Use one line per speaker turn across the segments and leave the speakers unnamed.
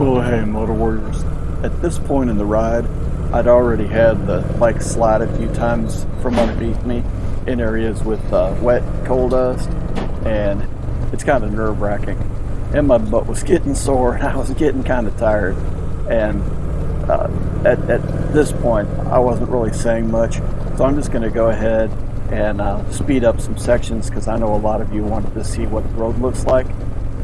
Well, hey, Motor Warriors. At this point in the ride, I'd already had the bike slide a few times from underneath me in areas with wet coal dust, and it's kind of nerve-wracking. And my butt was getting sore, and I was getting kind of tired. And at this point, I wasn't really saying much, so I'm just going to go ahead and speed up some sections because I know a lot of you wanted to see what the road looks like.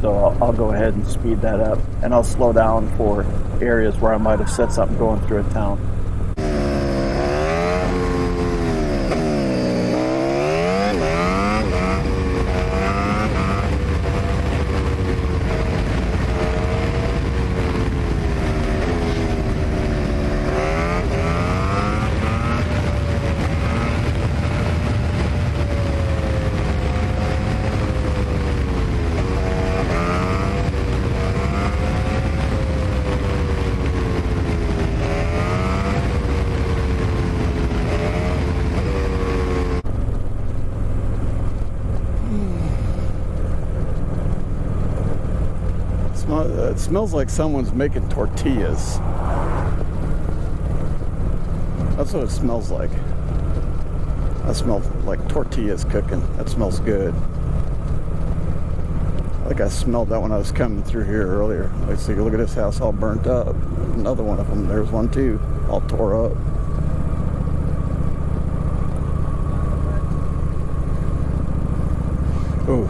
So I'll go ahead and speed that up, and I'll slow down for areas where I might have said something going through a town. It smells like someone's making tortillas. That's what it smells like. That smells like tortillas cooking. That smells good. Like I smelled that when I was coming through here earlier. Let's see, look at this house all burnt up. Another one of them. There's one too, all tore up. Oh,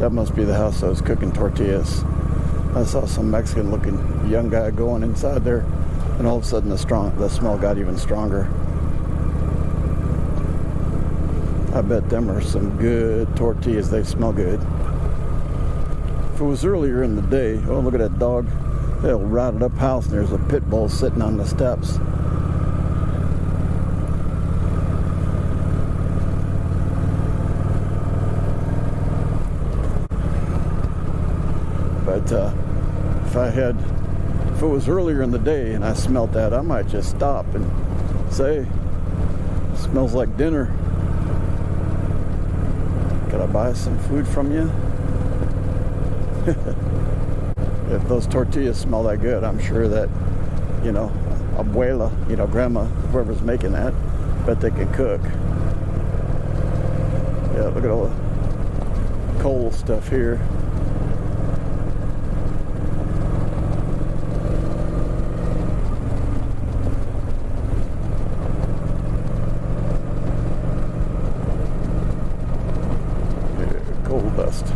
that must be the house that was cooking tortillas. I saw some Mexican-looking young guy going inside there, and all of a sudden the smell got even stronger. I bet them are some good tortillas. They smell good. If it was earlier in the day, oh, look at that dog. They'll rotted up house, and there's a pit bull sitting on the steps. But if it was earlier in the day and I smelled that, I might just stop and say, smells like dinner. Could I buy some food from you? If those tortillas smell that good, I'm sure that, abuela, grandma, whoever's making that, bet they can cook. Yeah, look at all the coal stuff here. Dust.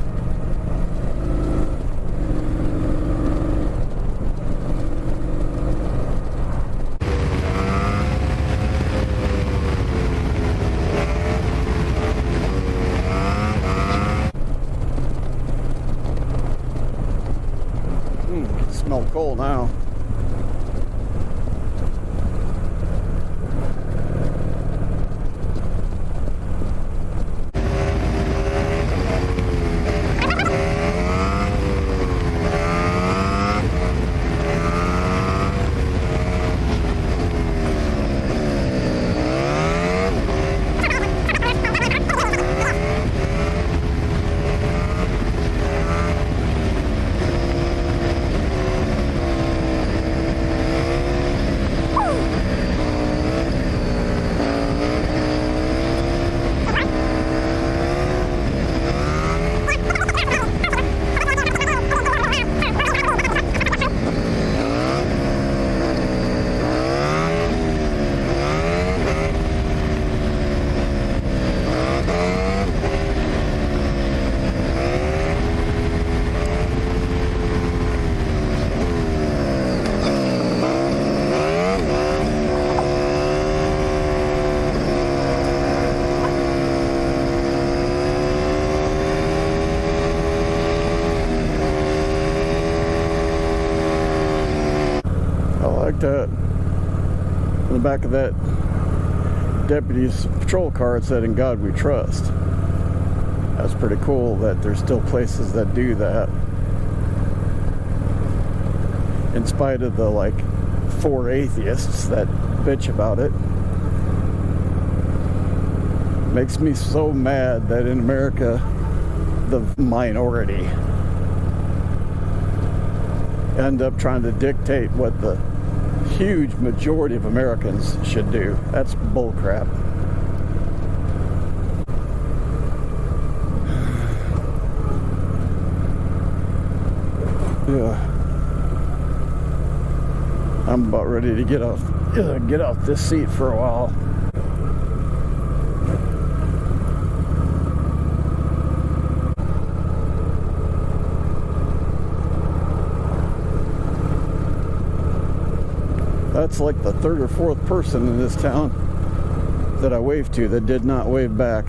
Smell coal now. That in the back of that deputy's patrol car, it said, "In God We Trust." That's pretty cool that there's still places that do that, in spite of the 4 atheists that bitch about it. Makes me so mad that in America, the minority end up trying to dictate what the huge majority of Americans should do. That's bullcrap. Yeah. I'm about ready to get off this seat for a while. That's like the third or fourth person in this town that I waved to that did not wave back.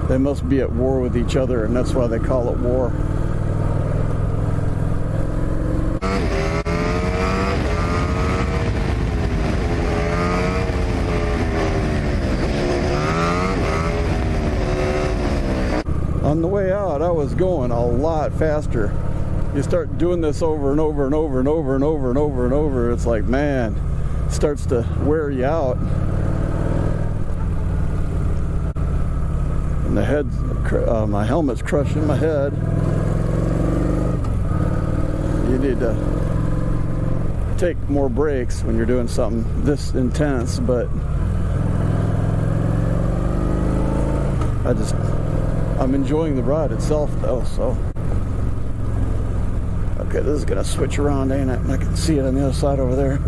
They must be at war with each other, and that's why they call it war. On the way out, I was going a lot faster. You start doing this over and over and over and over and over and over and over, it's like, man, it starts to wear you out. And the head, my helmet's crushing my head. You need to take more breaks when you're doing something this intense, but I'm enjoying the ride itself though, so. Okay, this is gonna switch around, ain't it? And I can see it on the other side over there.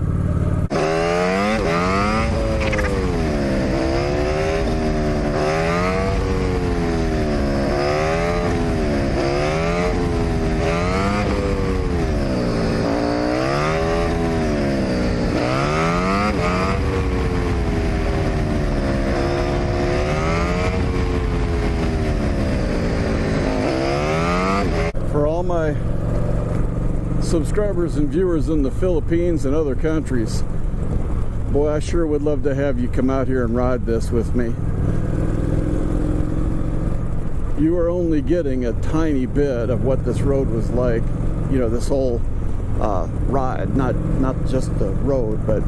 For all my subscribers and viewers in the Philippines and other countries, boy, I sure would love to have you come out here and ride this with me. You are only getting a tiny bit of what this road was like, you know, this whole ride, not just the road, but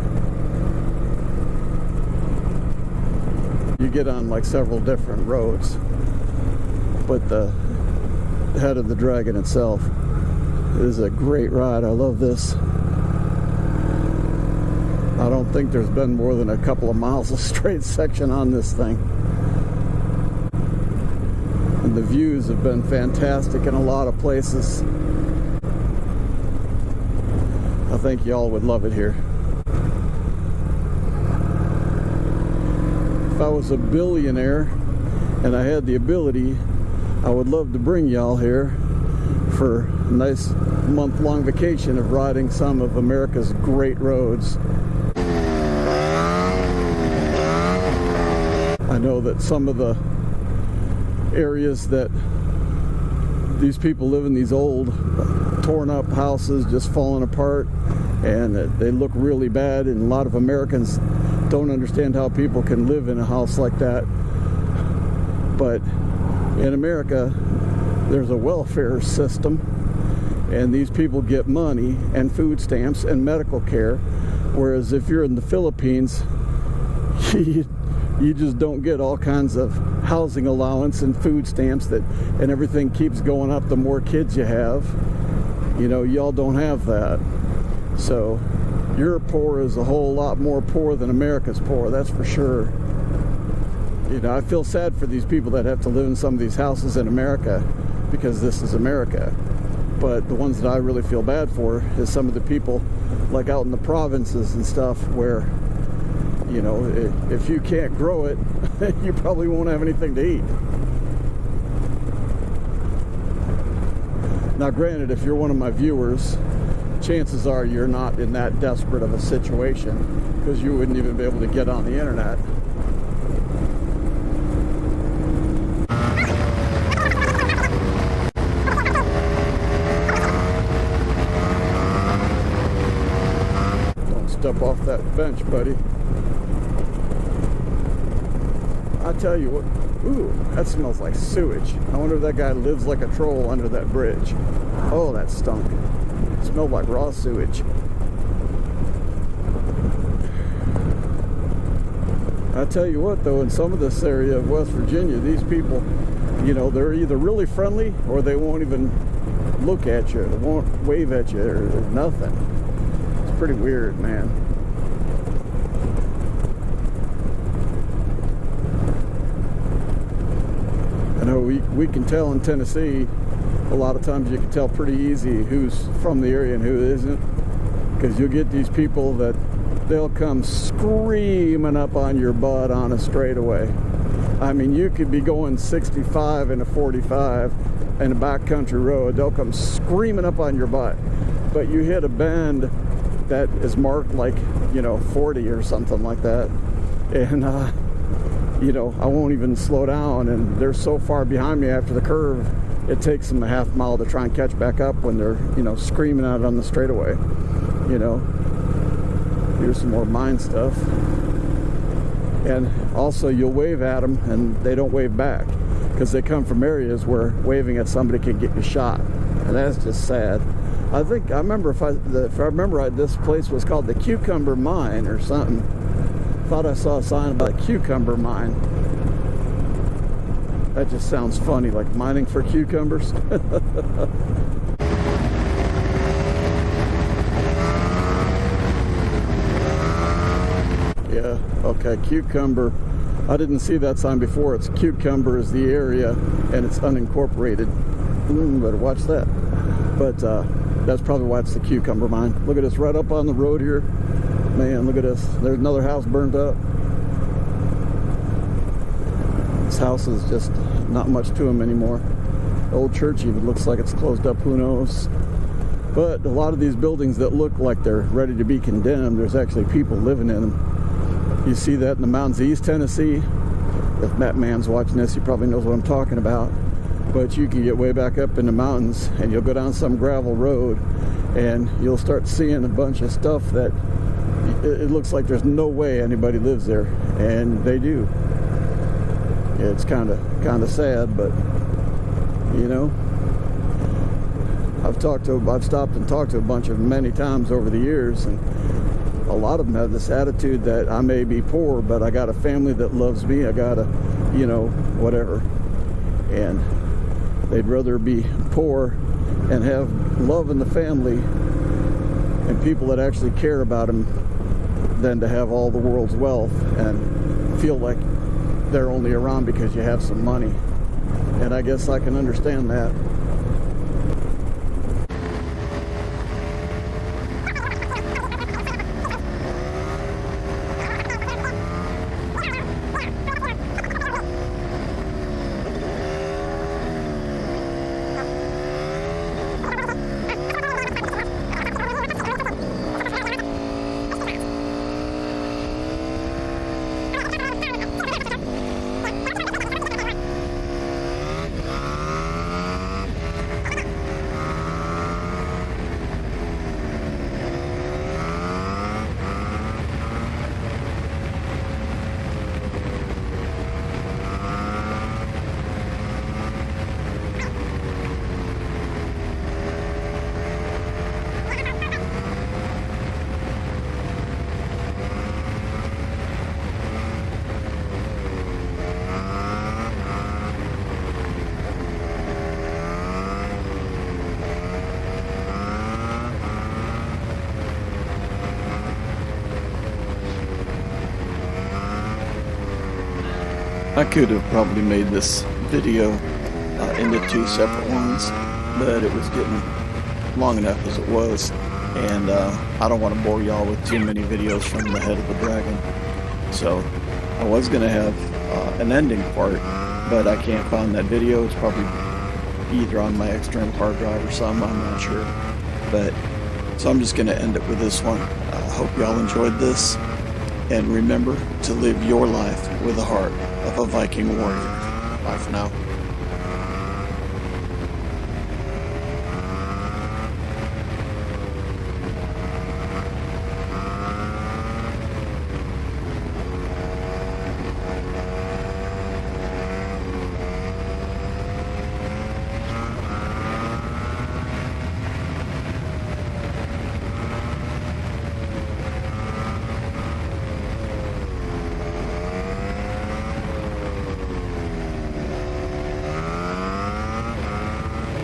you get on like several different roads, but the head of the dragon itself is a great ride. I love this. I don't think there's been more than a couple of miles of straight section on this thing. And the views have been fantastic in a lot of places. I think y'all would love it here. If I was a billionaire and I had the ability, I would love to bring y'all here for a nice month-long vacation of riding some of America's great roads. I know that some of the areas that these people live in, these old torn up houses just falling apart, and they look really bad, and a lot of Americans don't understand how people can live in a house like that. But in America, there's a welfare system, and these people get money and food stamps and medical care, whereas if you're in the Philippines, you just don't get all kinds of housing allowance and food stamps, and everything keeps going up the more kids you have. You know, y'all don't have that. So your poor is a whole lot more poor than America's poor, that's for sure. You know, I feel sad for these people that have to live in some of these houses in America, because this is America. But the ones that I really feel bad for is some of the people like out in the provinces and stuff, where, you know, if you can't grow it, you probably won't have anything to eat. Now granted, if you're one of my viewers, chances are you're not in that desperate of a situation, because you wouldn't even be able to get on the internet. Step off that bench, buddy. I tell you what, ooh, that smells like sewage. I wonder if that guy lives like a troll under that bridge. Oh, that stunk. It smelled like raw sewage. I tell you what though, in some of this area of West Virginia, these people, you know, they're either really friendly or they won't even look at you, they won't wave at you or nothing. It's pretty weird, man. I know we can tell in Tennessee, a lot of times you can tell pretty easy who's from the area and who isn't, because you'll get these people that they'll come screaming up on your butt on a straightaway. I mean, you could be going 65 in a 45 in a backcountry road. They'll come screaming up on your butt. But you hit a bend that is marked like, 40 or something like that. And, I won't even slow down. And they're so far behind me after the curve, it takes them a half mile to try and catch back up when they're, screaming out on the straightaway. Here's some more mine stuff. And also you'll wave at them and they don't wave back because they come from areas where waving at somebody can get you shot, and that's just sad. I remember if I remember right, this place was called the Cucumber Mine or something. Thought I saw a sign about a cucumber mine. That just sounds funny, like mining for cucumbers. Yeah, okay, Cucumber. I didn't see that sign before. It's Cucumber is the area, and it's unincorporated. Better watch that. But that's probably why it's the Cucumber Mine. Look at this right up on the road here. Man, look at this. There's another house burned up. This house is just not much to them anymore. The old church even looks like it's closed up. Who knows? But a lot of these buildings that look like they're ready to be condemned, there's actually people living in them. You see that in the mountains of East Tennessee. If Matt Mann's watching this, he probably knows what I'm talking about. But you can get way back up in the mountains and you'll go down some gravel road and you'll start seeing a bunch of stuff that it looks like there's no way anybody lives there, and they do. It's kind of sad, but I've stopped and talked to a bunch of them many times over the years, and a lot of them have this attitude that I may be poor, but I got a family that loves me. I got a, whatever. And they'd rather be poor and have love in the family and people that actually care about them than to have all the world's wealth and feel like they're only around because you have some money. And I guess I can understand that. I could have probably made this video into two separate ones, but it was getting long enough as it was, and I don't want to bore y'all with too many videos from the head of the dragon. So I was going to have an ending part, but I can't find that video. It's probably either on my external hard drive or something, I'm not sure. But so I'm just going to end it with this one. I hope y'all enjoyed this, and remember to live your life with the heart of a Viking warrior. Bye for now.